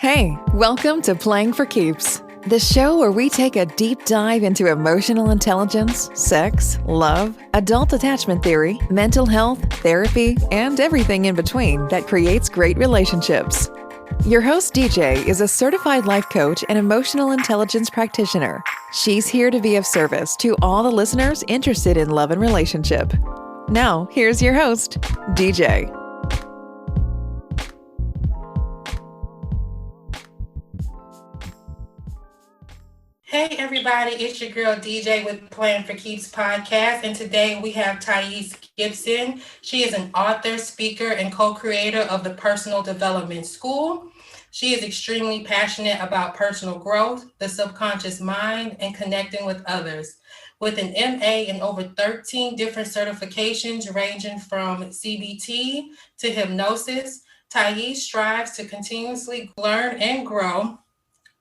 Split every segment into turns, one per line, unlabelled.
Hey, welcome to Playing for Keeps, the show where we take a deep dive into emotional intelligence, sex, love, adult attachment theory, mental health, therapy, and everything in between that creates great relationships. Your host, DJ, is a certified life coach and emotional intelligence practitioner. She's here to be of service to all the listeners interested in love and relationship. Now, here's your host, DJ.
Hey everybody, it's your girl DJ with Playing for Keeps podcast, and today we have Thais Gibson. She is an author, speaker, and co-creator of the Personal Development School. She is extremely passionate about personal growth, the subconscious mind, and connecting with others. With an MA and over 13 different certifications ranging from CBT to hypnosis, Thais strives to continuously learn and grow.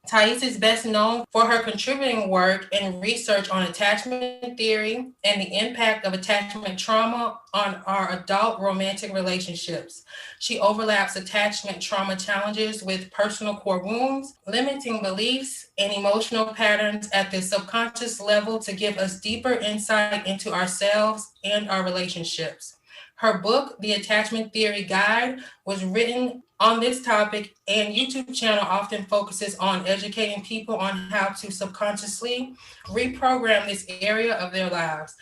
Thais is best known for her contributing work and research on attachment theory and the impact of attachment trauma on our adult romantic relationships. She overlaps attachment trauma challenges with personal core wounds, limiting beliefs and emotional patterns at the subconscious level to give us deeper insight into ourselves and our relationships. Her book, The Attachment Theory Guide, was written on this topic, and YouTube channel often focuses on educating people on how to subconsciously reprogram this area of their lives.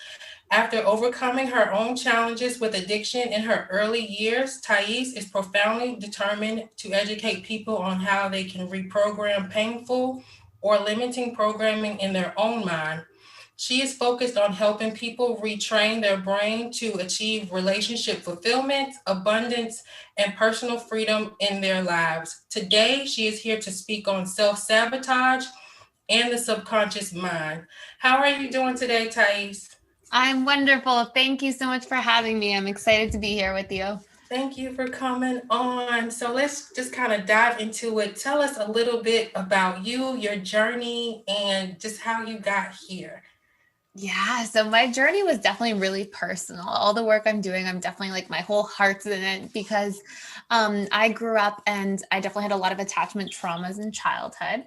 After overcoming her own challenges with addiction in her early years, Thais is profoundly determined to educate people on how they can reprogram painful or limiting programming in their own mind. She is focused on helping people retrain their brain to achieve relationship fulfillment, abundance, and personal freedom in their lives. Today, she is here to speak on self-sabotage and the subconscious mind. How are you doing today, Thais?
I'm wonderful. Thank you so much for having me. I'm excited to be here with you.
Thank you for coming on. So let's just kind of dive into it. Tell us a little bit about you, your journey, and just how you got here.
Yeah, so my journey was definitely really personal. All the work I'm doing, I'm definitely like my whole heart's in it because I grew up and I definitely had a lot of attachment traumas in childhood.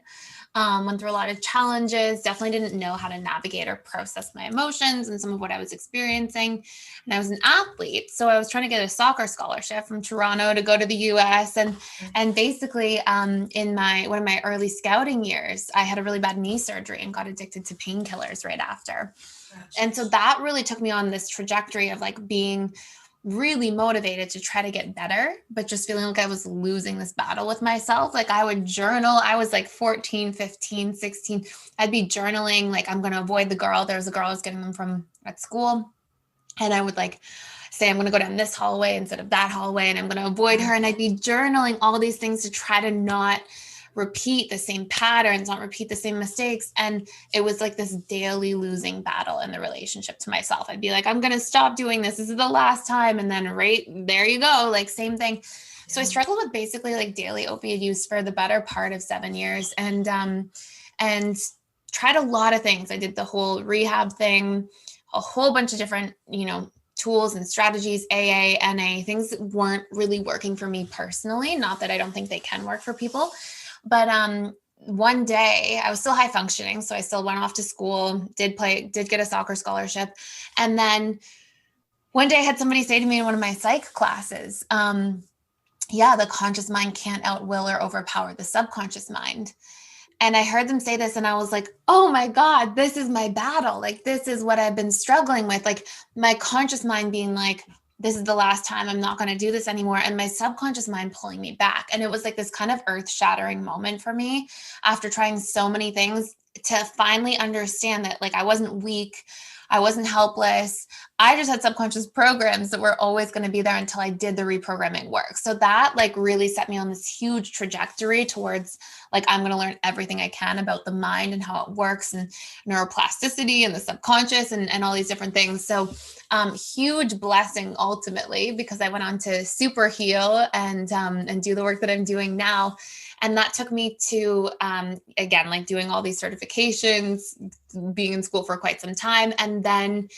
Went through a lot of challenges, definitely didn't know how to navigate or process my emotions and some of what I was experiencing. And I was an athlete. So I was trying to get a soccer scholarship from Toronto to go to the US. And basically in one of my early scouting years, I had a really bad knee surgery and got addicted to painkillers right after. And so that really took me on this trajectory of like being really motivated to try to get better, but just feeling like I was losing this battle with myself. Like I would journal. I was like 14, 15, 16. I'd be journaling. Like I'm going to avoid the girl. There was a girl I was getting them from at school. And I would like say, I'm going to go down this hallway instead of that hallway. And I'm going to avoid her. And I'd be journaling all these things to try to not repeat the same patterns, not repeat the same mistakes. And it was like this daily losing battle in the relationship to myself. I'd be like, I'm going to stop doing this. This is the last time. And then right there you go. Like same thing. So I struggled with basically like daily opiate use for the better part of 7 years and tried a lot of things. I did the whole rehab thing, a whole bunch of different, tools and strategies, AA, NA, things that weren't really working for me personally. Not that I don't think they can work for people. But one day I was still high functioning. So I still went off to school, did get a soccer scholarship. And then one day I had somebody say to me in one of my psych classes, the conscious mind can't outwill or overpower the subconscious mind. And I heard them say this and I was like, oh my God, this is my battle. Like, this is what I've been struggling with. Like my conscious mind being like, this is the last time, I'm not going to do this anymore. And my subconscious mind pulling me back. And it was like this kind of earth shattering moment for me after trying so many things to finally understand that like I wasn't weak. I wasn't helpless. I just had subconscious programs that were always going to be there until I did the reprogramming work. So that like really set me on this huge trajectory towards like, I'm going to learn everything I can about the mind and how it works and neuroplasticity and the subconscious and all these different things. So huge blessing ultimately, because I went on to super heal and do the work that I'm doing now. And that took me to, again, like doing all these certifications, being in school for quite some time. And then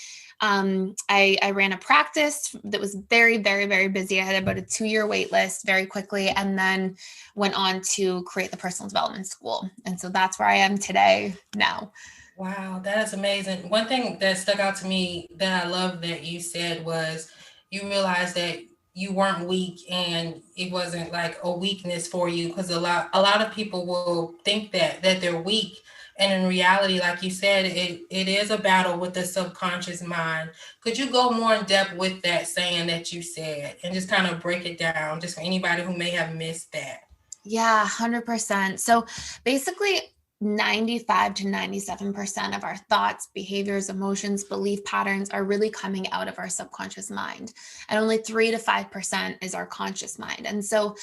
I ran a practice that was very, very, very busy. I had about a 2-year wait list very quickly, and then went on to create the personal development school. And so that's where I am today now.
Wow, that is amazing. One thing that stuck out to me that I love that you said was you realized that you weren't weak and it wasn't like a weakness for you, because a lot of people will think that they're weak. And in reality, like you said, it is a battle with the subconscious mind. Could you go more in depth with that saying that you said and just kind of break it down just for anybody who may have missed that?
Yeah, 100%. So basically, 95 to 97% of our thoughts, behaviors, emotions, belief patterns are really coming out of our subconscious mind. And only 3 to 5% is our conscious mind. And so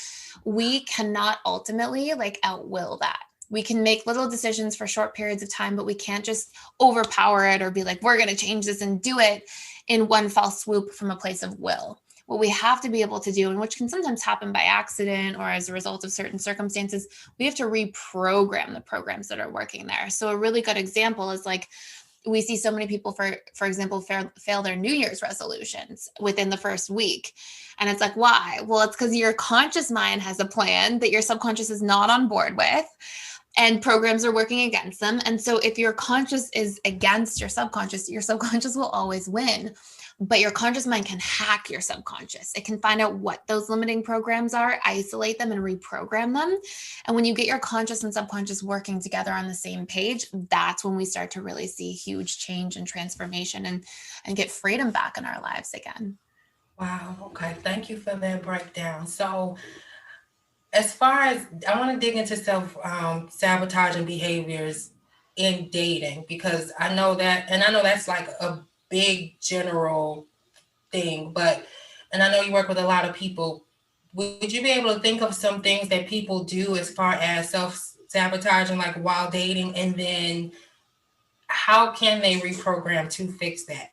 we cannot ultimately like outwill that. We can make little decisions for short periods of time, but we can't just overpower it or be like, we're going to change this and do it in one fell swoop from a place of will. What we have to be able to do, and which can sometimes happen by accident or as a result of certain circumstances, we have to reprogram the programs that are working there. So a really good example is like, we see so many people, for example, fail their New Year's resolutions within the first week. And it's like, why? Well, it's because your conscious mind has a plan that your subconscious is not on board with, and programs are working against them. And so if your conscious is against your subconscious will always win. But your conscious mind can hack your subconscious. It can find out what those limiting programs are, isolate them, and reprogram them. And when you get your conscious and subconscious working together on the same page, that's when we start to really see huge change and transformation and get freedom back in our lives again.
Wow. Okay. Thank you for that breakdown. So, as far as I want to dig into sabotaging behaviors in dating, because I know that, and I know that's like a big general thing, but, and I know you work with a lot of people. Would you be able to think of some things that people do as far as self-sabotaging, like while dating, and then how can they reprogram to fix that?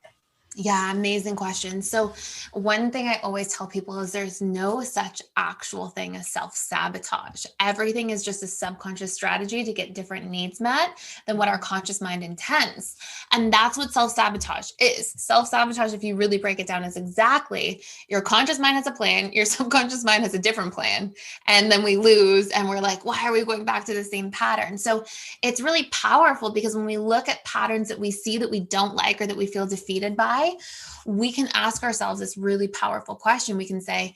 Yeah, amazing question. So, one thing I always tell people is there's no such actual thing as self-sabotage. Everything is just a subconscious strategy to get different needs met than what our conscious mind intends. And that's what self-sabotage is. Self-sabotage, if you really break it down, is exactly your conscious mind has a plan, your subconscious mind has a different plan. And then we lose and we're like, why are we going back to the same pattern? So, it's really powerful because when we look at patterns that we see that we don't like or that we feel defeated by, we can ask ourselves this really powerful question. We can say,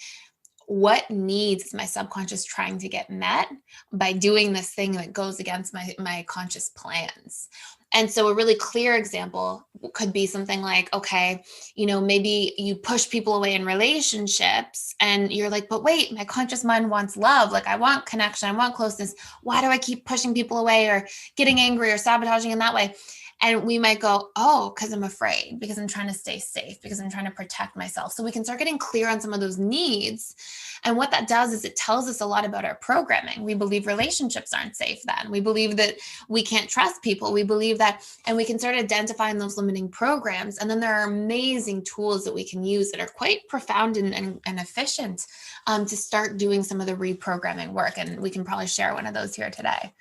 what needs is my subconscious trying to get met by doing this thing that goes against my conscious plans? And so a really clear example could be something like, okay, maybe you push people away in relationships and you're like, but wait, my conscious mind wants love. Like I want connection, I want closeness. Why do I keep pushing people away or getting angry or sabotaging in that way? And we might go, oh, because I'm afraid, because I'm trying to stay safe, because I'm trying to protect myself. So we can start getting clear on some of those needs. And what that does is it tells us a lot about our programming. We believe relationships aren't safe then. We believe that we can't trust people. We believe that, and we can start identifying those limiting programs. And then there are amazing tools that we can use that are quite profound and efficient to start doing some of the reprogramming work. And we can probably share one of those here today.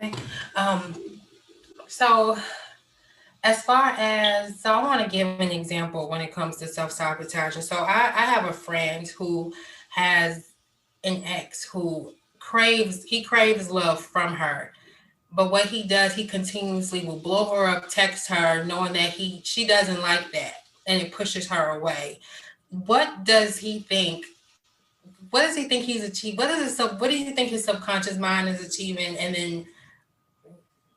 Okay. So I want to give an example when it comes to self-sabotaging. So I have a friend who has an ex who craves love from her. But what he does, he continuously will blow her up, text her, knowing that she doesn't like that, and it pushes her away. What does he think? What does he think he's achieved? What do you think his subconscious mind is achieving?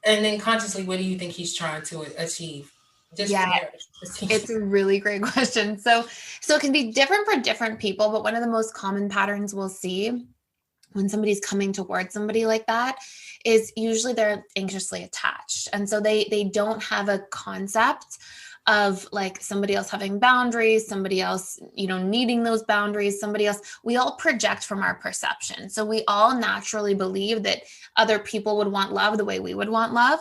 And then consciously, what do you think he's trying to achieve?
It's a really great question. So it can be different for different people, but one of the most common patterns we'll see when somebody's coming towards somebody like that is usually they're anxiously attached. And so they don't have a concept of like somebody else having boundaries, somebody else, needing those boundaries, somebody else. We all project from our perception. So we all naturally believe that other people would want love the way we would want love.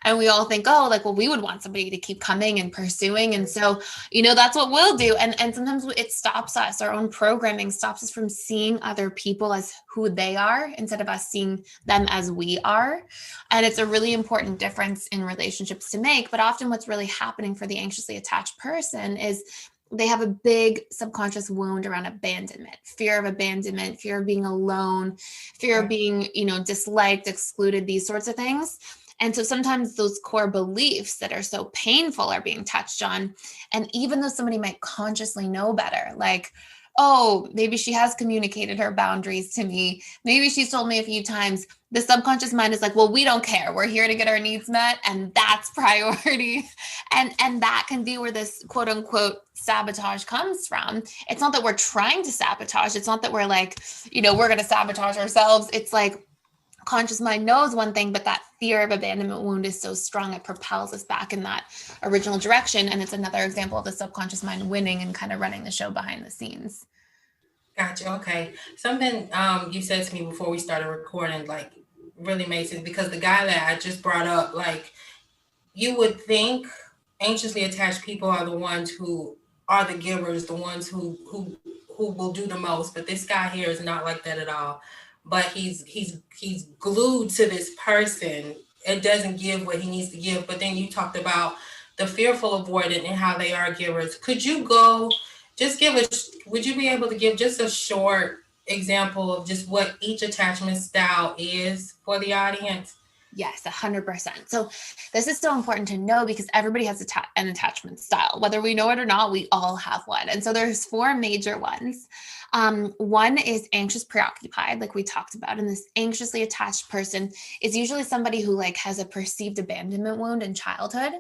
And we all think, oh, like, well, we would want somebody to keep coming and pursuing. And so, that's what we'll do. And sometimes it stops us. Our own programming stops us from seeing other people as who they are instead of us seeing them as we are. And it's a really important difference in relationships to make. But often what's really happening for the anxiously attached person is they have a big subconscious wound around abandonment, fear of being alone, fear of being, disliked, excluded, these sorts of things. And so sometimes those core beliefs that are so painful are being touched on. And even though somebody might consciously know better, like, oh, maybe she has communicated her boundaries to me, maybe she's told me a few times, the subconscious mind is like, well, we don't care. We're here to get our needs met. And that's priority. And that can be where this quote unquote sabotage comes from. It's not that we're trying to sabotage. It's not that we're like, we're going to sabotage ourselves. It's like, conscious mind knows one thing, but that fear of abandonment wound is so strong, it propels us back in that original direction. And it's another example of the subconscious mind winning and kind of running the show behind the scenes.
Gotcha. Okay. Something you said to me before we started recording, like, really made sense, because the guy that I just brought up, like, you would think anxiously attached people are the ones who are the givers, the ones who will do the most. But this guy here is not like that at all. But he's glued to this person. It doesn't give what he needs to give. But then you talked about the fearful avoidant and how they are givers. Could you would you be able to give just a short example of just what each attachment style is for the audience?
Yes, 100%. So this is so important to know because everybody has an attachment style. Whether we know it or not, we all have one. And so there's 4 major ones. One is anxious preoccupied, like we talked about. And this anxiously attached person is usually somebody who like has a perceived abandonment wound in childhood.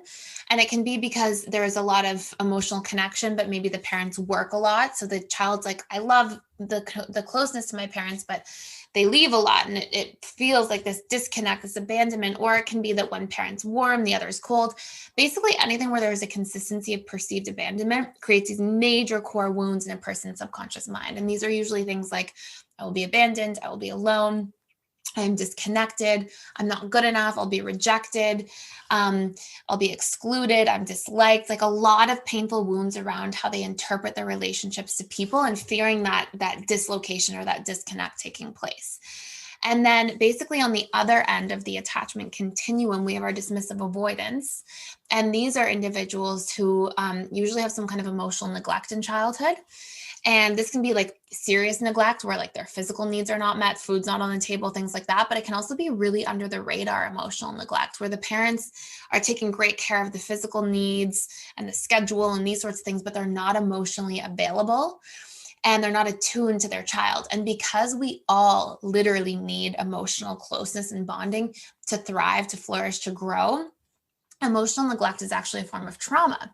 And it can be because there is a lot of emotional connection, but maybe the parents work a lot. So the child's like, I love the closeness to my parents, but they leave a lot and it feels like this disconnect, this abandonment, or it can be that one parent's warm, the other's cold. Basically anything where there's a consistency of perceived abandonment creates these major core wounds in a person's subconscious mind. And these are usually things like, I will be abandoned, I will be alone, I'm disconnected, I'm not good enough, I'll be rejected, I'll be excluded, I'm disliked, like a lot of painful wounds around how they interpret their relationships to people and fearing that dislocation or that disconnect taking place. And then basically on the other end of the attachment continuum, we have our dismissive avoidance. And these are individuals who usually have some kind of emotional neglect in childhood. And this can be like serious neglect where like their physical needs are not met, food's not on the table, things like that. But it can also be really under the radar emotional neglect where the parents are taking great care of the physical needs and the schedule and these sorts of things, but they're not emotionally available and they're not attuned to their child. And because we all literally need emotional closeness and bonding to thrive, to flourish, to grow, emotional neglect is actually a form of trauma.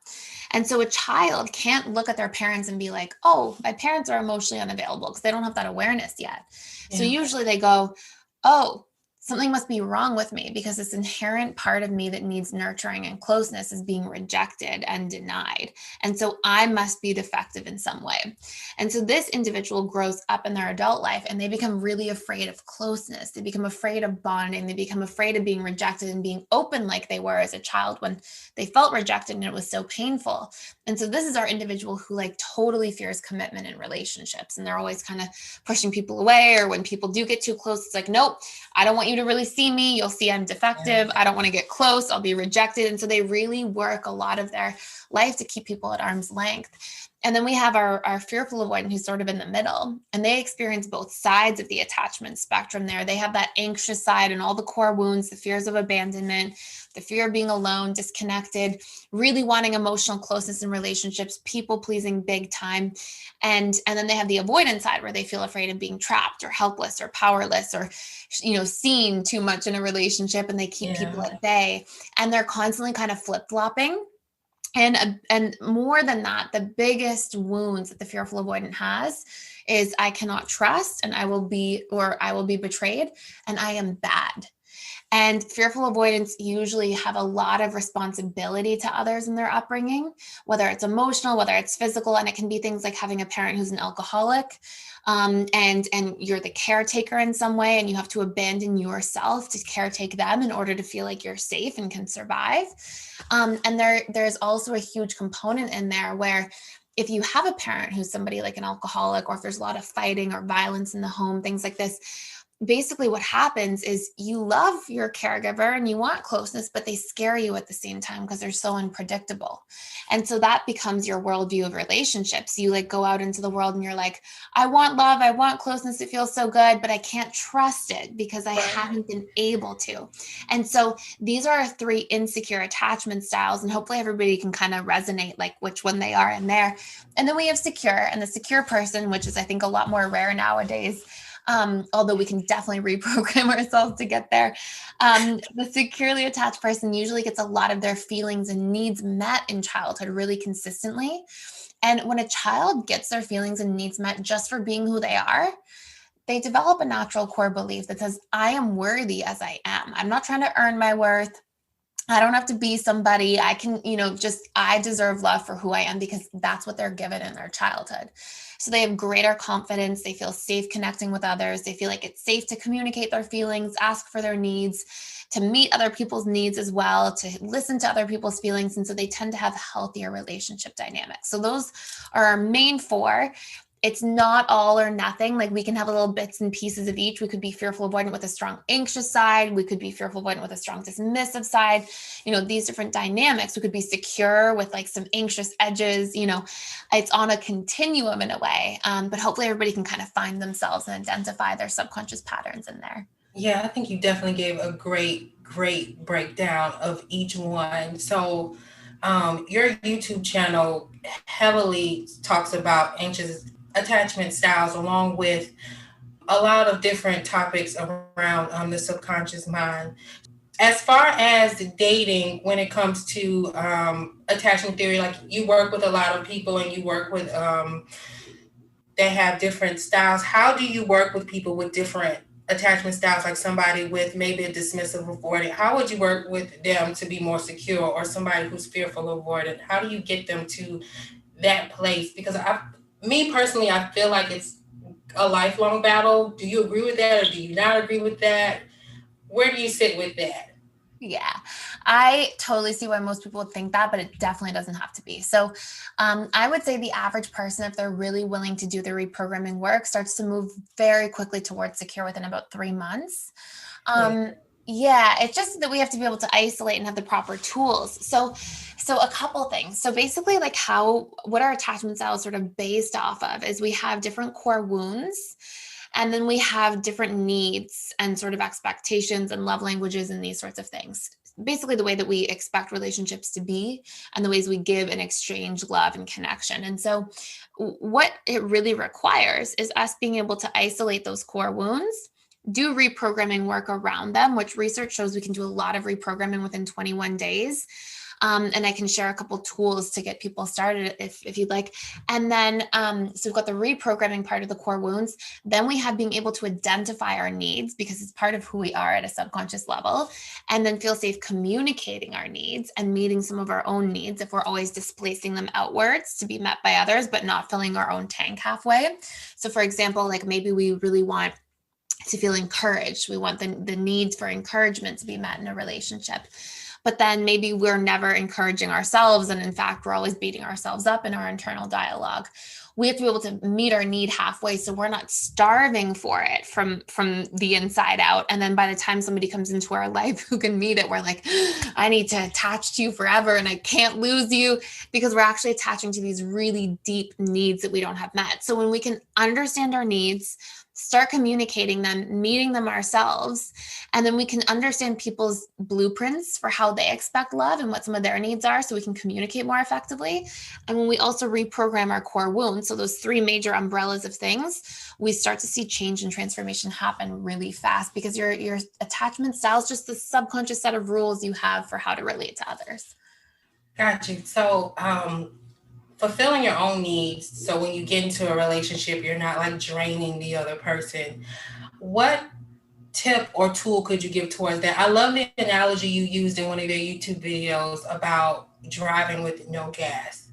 And so a child can't look at their parents and be like, oh, my parents are emotionally unavailable because they don't have that awareness yet. Yeah. So usually they go, oh, something must be wrong with me because this inherent part of me that needs nurturing and closeness is being rejected and denied. And so I must be defective in some way. And so this individual grows up in their adult life and they become really afraid of closeness. They become afraid of bonding. They become afraid of being rejected and being open like they were as a child when they felt rejected and it was so painful. And so this is our individual who like totally fears commitment in relationships. And they're always kind of pushing people away, or when people do get too close, it's like, nope, I don't want you to really see me. You'll see I'm defective. I don't want to get close. I'll be rejected. And so they really work a lot of their life to keep people at arm's length. And then we have our fearful avoidant who's sort of in the middle, and they experience both sides of the attachment spectrum there. They have that anxious side and all the core wounds, the fears of abandonment, the fear of being alone, disconnected, really wanting emotional closeness in relationships, people pleasing big time. And then they have the avoidant side where they feel afraid of being trapped or helpless or powerless or, seen too much in a relationship, and they keep people at bay, and they're constantly kind of flip-flopping. And more than that, the biggest wounds that the fearful avoidant has is I cannot trust and I will be betrayed and I am bad. And fearful avoidance usually have a lot of responsibility to others in their upbringing, whether it's emotional, whether it's physical, and it can be things like having a parent who's an alcoholic, and you're the caretaker in some way, and you have to abandon yourself to caretake them in order to feel like you're safe and can survive. And there's also a huge component in there where if you have a parent who's somebody like an alcoholic, or if there's a lot of fighting or violence in the home, things like this, basically what happens is you love your caregiver and you want closeness, but they scare you at the same time because they're so unpredictable. And so that becomes your worldview of relationships. You like go out into the world and you're like, I want love, I want closeness, it feels so good, but I can't trust it because I haven't been able to. And so these are 3 insecure attachment styles, and hopefully everybody can kind of resonate like which one they are in there. And then we have secure, and the secure person, which is I think a lot more rare nowadays. Although we can definitely reprogram ourselves to get there. The securely attached person usually gets a lot of their feelings and needs met in childhood really consistently. And when a child gets their feelings and needs met just for being who they are, they develop a natural core belief that says, I am worthy as I am. I'm not trying to earn my worth. I don't have to be somebody. I can, I deserve love for who I am because that's what they're given in their childhood. So they have greater confidence. They feel safe connecting with others. They feel like it's safe to communicate their feelings, ask for their needs, to meet other people's needs as well, to listen to other people's feelings. And so they tend to have healthier relationship dynamics. So those are our main 4. It's not all or nothing. Like we can have little bits and pieces of each. We could be fearful avoidant with a strong anxious side. We could be fearful avoidant with a strong dismissive side. These different dynamics. We could be secure with like some anxious edges. It's on a continuum in a way. But hopefully everybody can kind of find themselves and identify their subconscious patterns in there.
Yeah, I think you definitely gave a great breakdown of each one. So your YouTube channel heavily talks about anxious attachment styles, along with a lot of different topics around the subconscious mind. As far as dating, when it comes to attachment theory, like you work with a lot of people and you work with that have different styles. How do you work with people with different attachment styles, like somebody with maybe a dismissive avoidant? How would you work with them to be more secure, or somebody who's fearful avoidant? How do you get them to that place? Because me personally, I feel like it's a lifelong battle. Do you agree with that, or do you not agree with that? Where do you sit with that?
Yeah, I totally see why most people would think that, but it definitely doesn't have to be. So I would say the average person, if they're really willing to do the reprogramming work, starts to move very quickly towards secure within about 3 months. Yeah, it's just that we have to be able to isolate and have the proper tools. So a couple things. So basically like what our attachment style is sort of based off of is we have different core wounds. And then we have different needs and sort of expectations and love languages and these sorts of things. Basically the way that we expect relationships to be and the ways we give and exchange love and connection. And so what it really requires is us being able to isolate those core wounds, do reprogramming work around them, which research shows we can do a lot of reprogramming within 21 days. And I can share a couple tools to get people started if you'd like. And then, so we've got the reprogramming part of the core wounds. Then we have being able to identify our needs because it's part of who we are at a subconscious level, and then feel safe communicating our needs and meeting some of our own needs if we're always displacing them outwards to be met by others, but not filling our own tank halfway. So for example, like maybe we really want to feel encouraged. We want the needs for encouragement to be met in a relationship. But then maybe we're never encouraging ourselves. And in fact, we're always beating ourselves up in our internal dialogue. We have to be able to meet our need halfway. So we're not starving for it from the inside out. And then by the time somebody comes into our life who can meet it, we're like, I need to attach to you forever and I can't lose you, because we're actually attaching to these really deep needs that we don't have met. So when we can understand our needs, start communicating them, meeting them ourselves, and then we can understand people's blueprints for how they expect love and what some of their needs are so we can communicate more effectively. And when we also reprogram our core wounds, so those 3 major umbrellas of things, we start to see change and transformation happen really fast, because your attachment style is just the subconscious set of rules you have for how to relate to others.
Got you. So fulfilling your own needs, so when you get into a relationship, you're not like draining the other person. What tip or tool could you give towards that? I love the analogy you used in one of your YouTube videos about driving with no gas.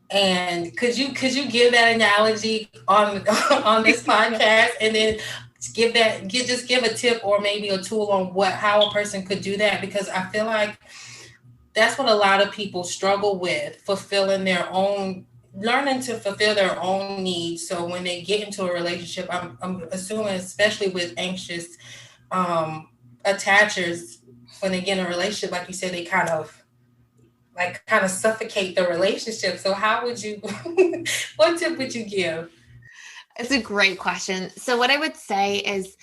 And could you give that analogy on on this podcast, and then just give a tip or maybe a tool on how a person could do that? Because I feel like that's what a lot of people struggle with, learning to fulfill their own needs. So when they get into a relationship, I'm assuming, especially with anxious attachers, when they get in a relationship, like you said, they kind of suffocate the relationship. So how would you, what tip would you give?
It's a great question. So what I would say is,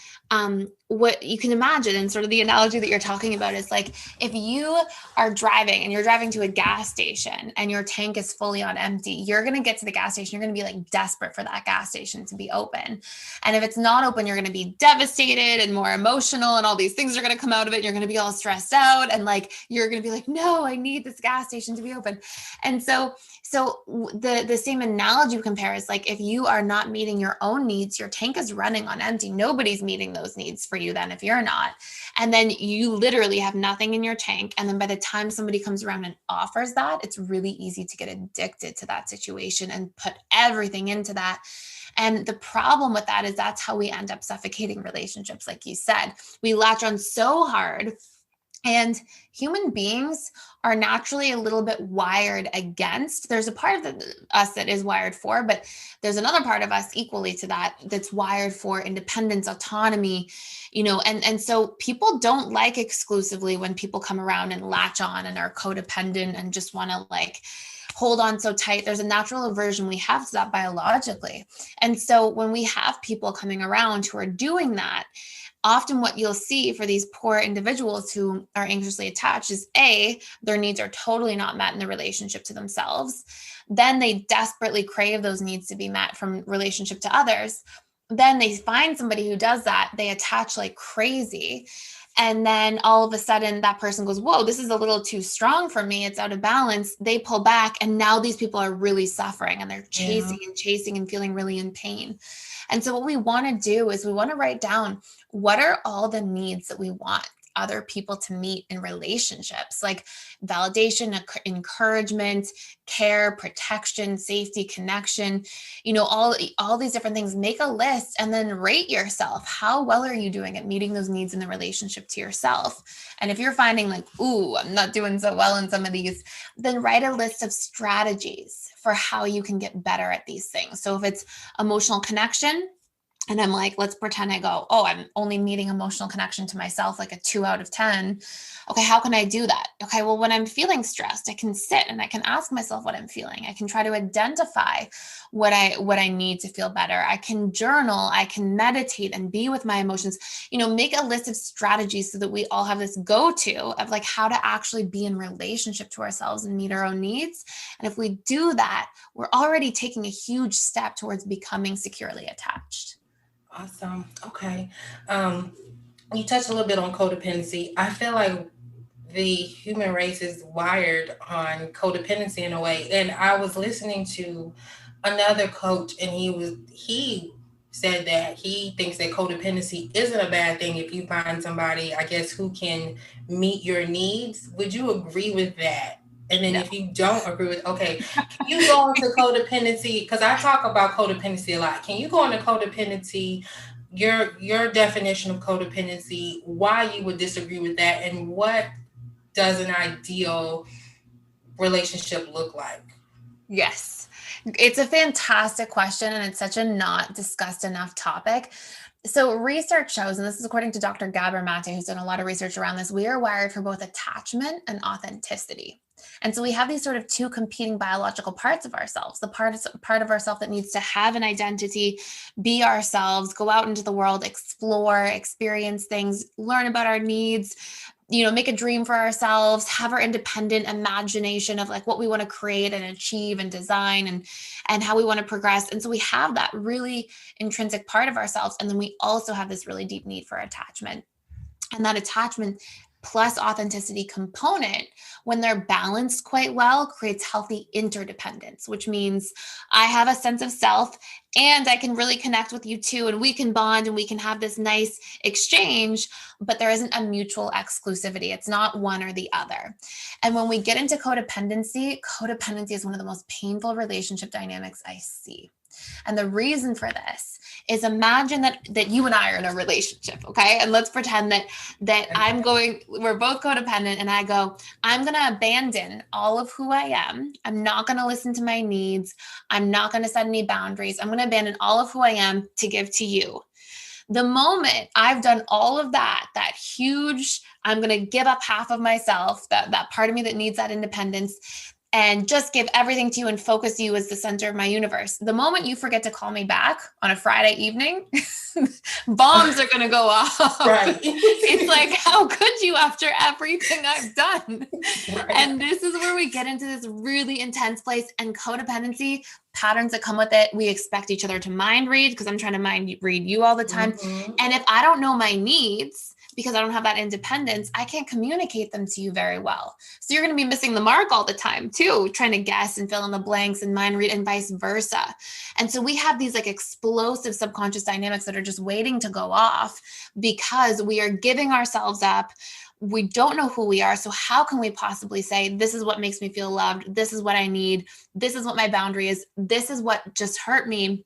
what you can imagine, and sort of the analogy that you're talking about is like, if you are driving and you're driving to a gas station and your tank is fully on empty, you're going to get to the gas station. You're going to be like desperate for that gas station to be open. And if it's not open, you're going to be devastated and more emotional, and all these things are going to come out of it. You're going to be all stressed out, and like, you're going to be like, no, I need this gas station to be open. And so the same analogy we compare is like, if you are not meeting your own needs, your tank is running on empty. Nobody's meeting those needs for you then if you're not. And then you literally have nothing in your tank. And then by the time somebody comes around and offers that, it's really easy to get addicted to that situation and put everything into that. And the problem with that is that's how we end up suffocating relationships. Like you said, we latch on so hard. And human beings are naturally a little bit wired against. There's a part of us that is wired for, but there's another part of us equally to that that's wired for independence, autonomy, and so people don't like exclusively when people come around and latch on and are codependent and just want to like hold on so tight. There's a natural aversion we have to that biologically. And so when we have people coming around who are doing that, often what you'll see for these poor individuals who are anxiously attached is their needs are totally not met in the relationship to themselves. Then they desperately crave those needs to be met from relationship to others. Then they find somebody who does that. They attach like crazy. And then all of a sudden that person goes, whoa, this is a little too strong for me. It's out of balance. They pull back. And now these people are really suffering, and they're chasing and feeling really in pain. And so what we want to do is we want to write down, what are all the needs that we want other people to meet in relationships, like validation, encouragement, care, protection, safety, connection, all these different things. Make a list and then rate yourself. How well are you doing at meeting those needs in the relationship to yourself? And if you're finding like, ooh, I'm not doing so well in some of these, then write a list of strategies for how you can get better at these things. So if it's emotional connection, and I'm like, let's pretend I go, oh, I'm only meeting emotional connection to myself, like a 2 out of 10. Okay, how can I do that? Okay, well, when I'm feeling stressed, I can sit and I can ask myself what I'm feeling. I can try to identify what I need to feel better. I can journal, I can meditate and be with my emotions. Make a list of strategies so that we all have this go-to of like how to actually be in relationship to ourselves and meet our own needs. And if we do that, we're already taking a huge step towards becoming securely attached.
Awesome. Okay. You touched a little bit on codependency. I feel like the human race is wired on codependency in a way. And I was listening to another coach, and he said that he thinks that codependency isn't a bad thing if you find somebody, I guess, who can meet your needs. Would you agree with that? And then if you don't agree with, okay, can you go into codependency? Because I talk about codependency a lot. Can you go into codependency, your definition of codependency, why you would disagree with that, and what does an ideal relationship look like?
Yes, it's a fantastic question, and it's such a not discussed enough topic. So research shows, and this is according to Dr. Gabor Mate, who's done a lot of research around this, we are wired for both attachment and authenticity. And so we have these sort of two competing biological parts of ourselves, the part of ourselves that needs to have an identity, be ourselves, go out into the world, explore, experience things, learn about our needs, make a dream for ourselves, have our independent imagination of like what we want to create and achieve and design and how we want to progress. And so we have that really intrinsic part of ourselves. And then we also have this really deep need for attachment. And that attachment plus authenticity component, when they're balanced quite well, creates healthy interdependence, which means I have a sense of self and I can really connect with you too. And we can bond and we can have this nice exchange, but there isn't a mutual exclusivity. It's not one or the other. And when we get into codependency is one of the most painful relationship dynamics I see. And the reason for this is, imagine that you and I are in a relationship, okay? And let's pretend that we're both codependent, and I go, I'm going to abandon all of who I am. I'm not going to listen to my needs. I'm not going to set any boundaries. I'm going to abandon all of who I am to give to you. The moment I've done all of that huge, I'm going to give up half of myself, that part of me that needs that independence, and just give everything to you and focus you as the center of my universe. The moment you forget to call me back on a Friday evening, bombs are going to go off.
Right.
It's like, how could you after everything I've done?
Right.
And this is where we get into this really intense place, and codependency patterns that come with it. We expect each other to mind read, because I'm trying to mind read you all the time.
Mm-hmm.
And if I don't know my needs, because I don't have that independence, I can't communicate them to you very well. So you're going to be missing the mark all the time too, trying to guess and fill in the blanks and mind read, and vice versa. And so we have these like explosive subconscious dynamics that are just waiting to go off because we are giving ourselves up. We don't know who we are. So how can we possibly say, this is what makes me feel loved? This is what I need. This is what my boundary is. This is what just hurt me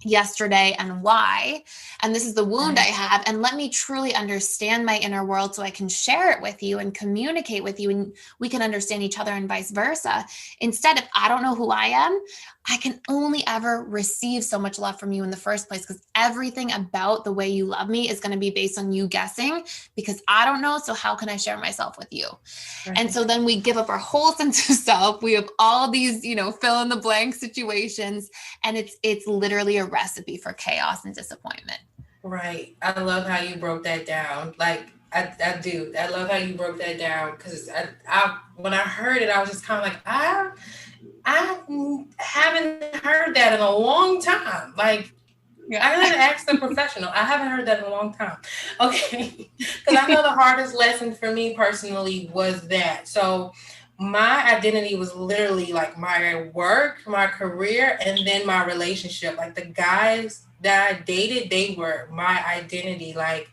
yesterday and why, and this is the wound I have, and let me truly understand my inner world so I can share it with you and communicate with you, and we can understand each other, and vice versa. Instead, if I don't know who I am, I can only ever receive so much love from you in the first place, because everything about the way you love me is going to be based on you guessing, because I don't know. So how can I share myself with you? Right. And so then we give up our whole sense of self. We have all these, fill in the blank situations, and it's literally a recipe for chaos and disappointment.
Right. I love how you broke that down. Like I do. I love how you broke that down, because I when I heard it, I was just kind of like, I haven't heard that in a long time. Like, I gotta ask the professional. I haven't heard that in a long time. Okay. Because I know the hardest lesson for me personally was that. So my identity was literally like my work, my career, and then my relationship. Like the guys that I dated, they were my identity. Like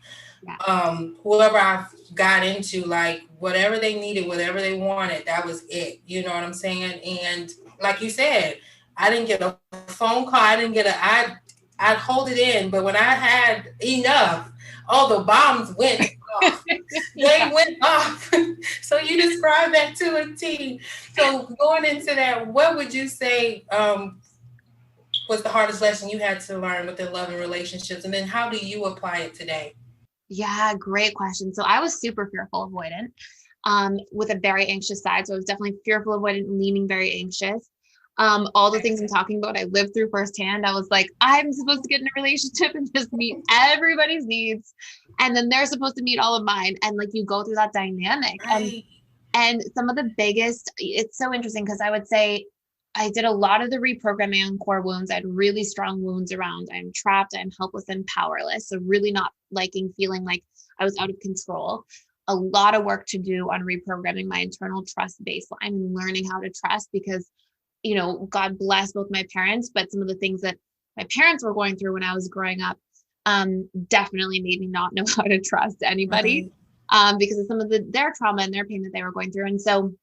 whoever I got into, like whatever they needed, whatever they wanted, that was it. You know what I'm saying? And like you said, I didn't get a phone call. I didn't get I'd hold it in. But when I had enough, all the bombs went off. They went off. So you described that to a T. So going into that, what would you say was the hardest lesson you had to learn within love and relationships? And then how do you apply it today?
Yeah, great question. So I was super fearful avoidant with a very anxious side. So I was definitely fearful avoidant, leaning very anxious. All the things I'm talking about, I lived through firsthand. I was like, I'm supposed to get in a relationship and just meet everybody's needs, and then they're supposed to meet all of mine. And like, you go through that dynamic.
Right.
And some of the biggest, it's so interesting, because I would say I did a lot of the reprogramming on core wounds. I had really strong wounds around I'm trapped, I'm helpless and powerless. So really not feeling like I was out of control. A lot of work to do on reprogramming my internal trust baseline and learning how to trust, because God bless both my parents, but some of the things that my parents were going through when I was growing up definitely made me not know how to trust anybody because of some of their trauma and their pain that they were going through. And so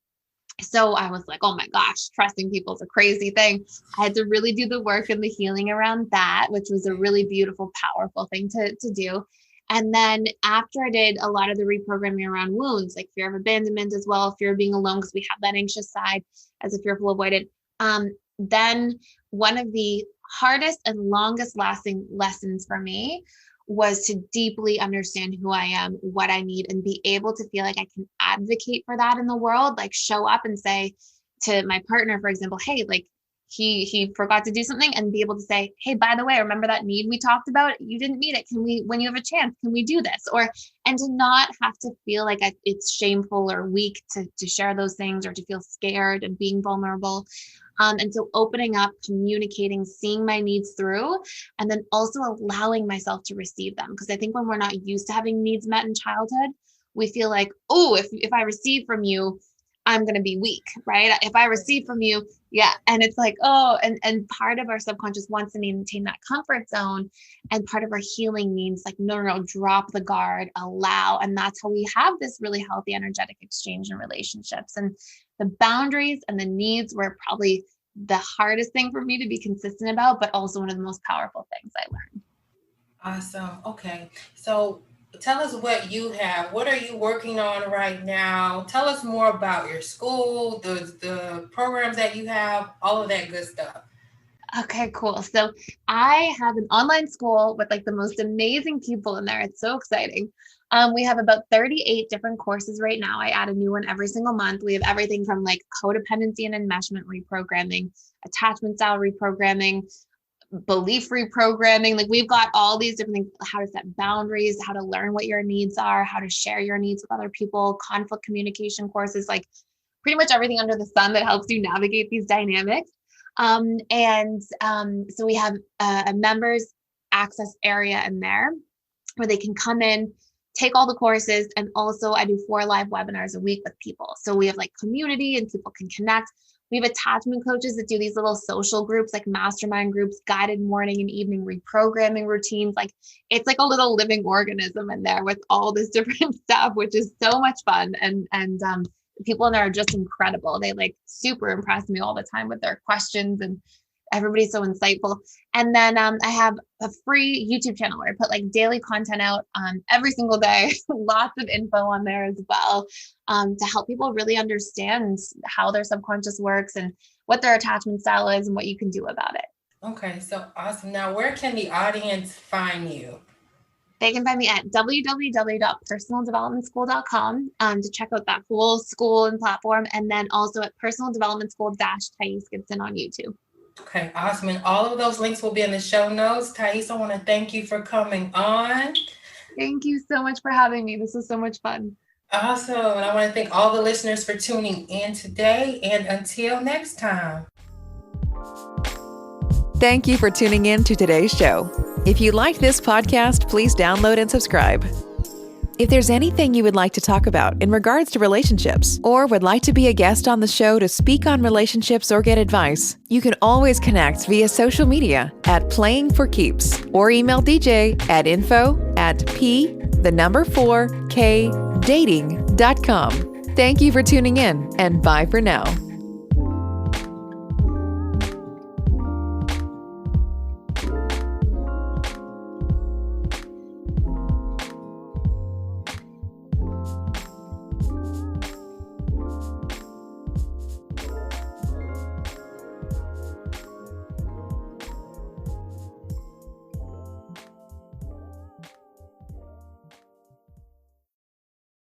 I was like, oh my gosh, trusting people is a crazy thing. I had to really do the work and the healing around that, which was a really beautiful, powerful thing to do. And then after I did a lot of the reprogramming around wounds, like fear of abandonment as well, fear of being alone, because we have that anxious side as a fearful avoidant. Then one of the hardest and longest lasting lessons for me was to deeply understand who I am, what I need, and be able to feel like I can advocate for that in the world, like show up and say to my partner, for example, hey, like he forgot to do something, and be able to say, hey, by the way, remember that need we talked about? You didn't meet it. Can we, when you have a chance, can we do this? And to not have to feel like it's shameful or weak to share those things, or to feel scared and being vulnerable. And so opening up, communicating, seeing my needs through, and then also allowing myself to receive them. Because I think when we're not used to having needs met in childhood, we feel like, oh, if I receive from you, I'm going to be weak, right? If I receive from you, yeah. And it's like, oh, and part of our subconscious wants to maintain that comfort zone. And part of our healing means like, no, drop the guard, allow. And that's how we have this really healthy energetic exchange in relationships. And the boundaries and the needs were probably the hardest thing for me to be consistent about, but also one of the most powerful things I learned.
Awesome. Okay. So tell us what you have. What are you working on right now? Tell us more about your school, the programs that you have, all of that good stuff.
Okay, cool. So I have an online school with like the most amazing people in there. It's so exciting. We have about 38 different courses right now. I add a new one every single month. We have everything from like codependency and enmeshment reprogramming, attachment style reprogramming, belief reprogramming. Like we've got all these different things, how to set boundaries, how to learn what your needs are, how to share your needs with other people, conflict communication courses, like pretty much everything under the sun that helps you navigate these dynamics. So we have a members access area in there where they can come in, take all the courses. And also I do 4 live webinars a week with people. So we have like community and people can connect. We have attachment coaches that do these little social groups, like mastermind groups, guided morning and evening reprogramming routines. Like it's like a little living organism in there with all this different stuff, which is so much fun. And the people in there are just incredible. They like super impress me all the time with their questions, and everybody's so insightful. And then I have a free YouTube channel where I put like daily content out every single day, lots of info on there as well, to help people really understand how their subconscious works and what their attachment style is and what you can do about it.
Okay, so awesome. Now, where can the audience find you?
They can find me at www.personaldevelopmentschool.com to check out that whole school and platform. And then also at personaldevelopmentschool-Thais Gibson on YouTube.
Okay, awesome. And all of those links will be in the show notes. Thais, I want to thank you for coming on.
Thank you so much for having me. This was so much fun.
Awesome. And I want to thank all the listeners for tuning in today. And until next time.
Thank you for tuning in to today's show. If you liked this podcast, please download and subscribe. If there's anything you would like to talk about in regards to relationships, or would like to be a guest on the show to speak on relationships or get advice, you can always connect via social media at Playing for Keeps, or email DJ at info@p4kdating.com. Thank you for tuning in, and bye for now.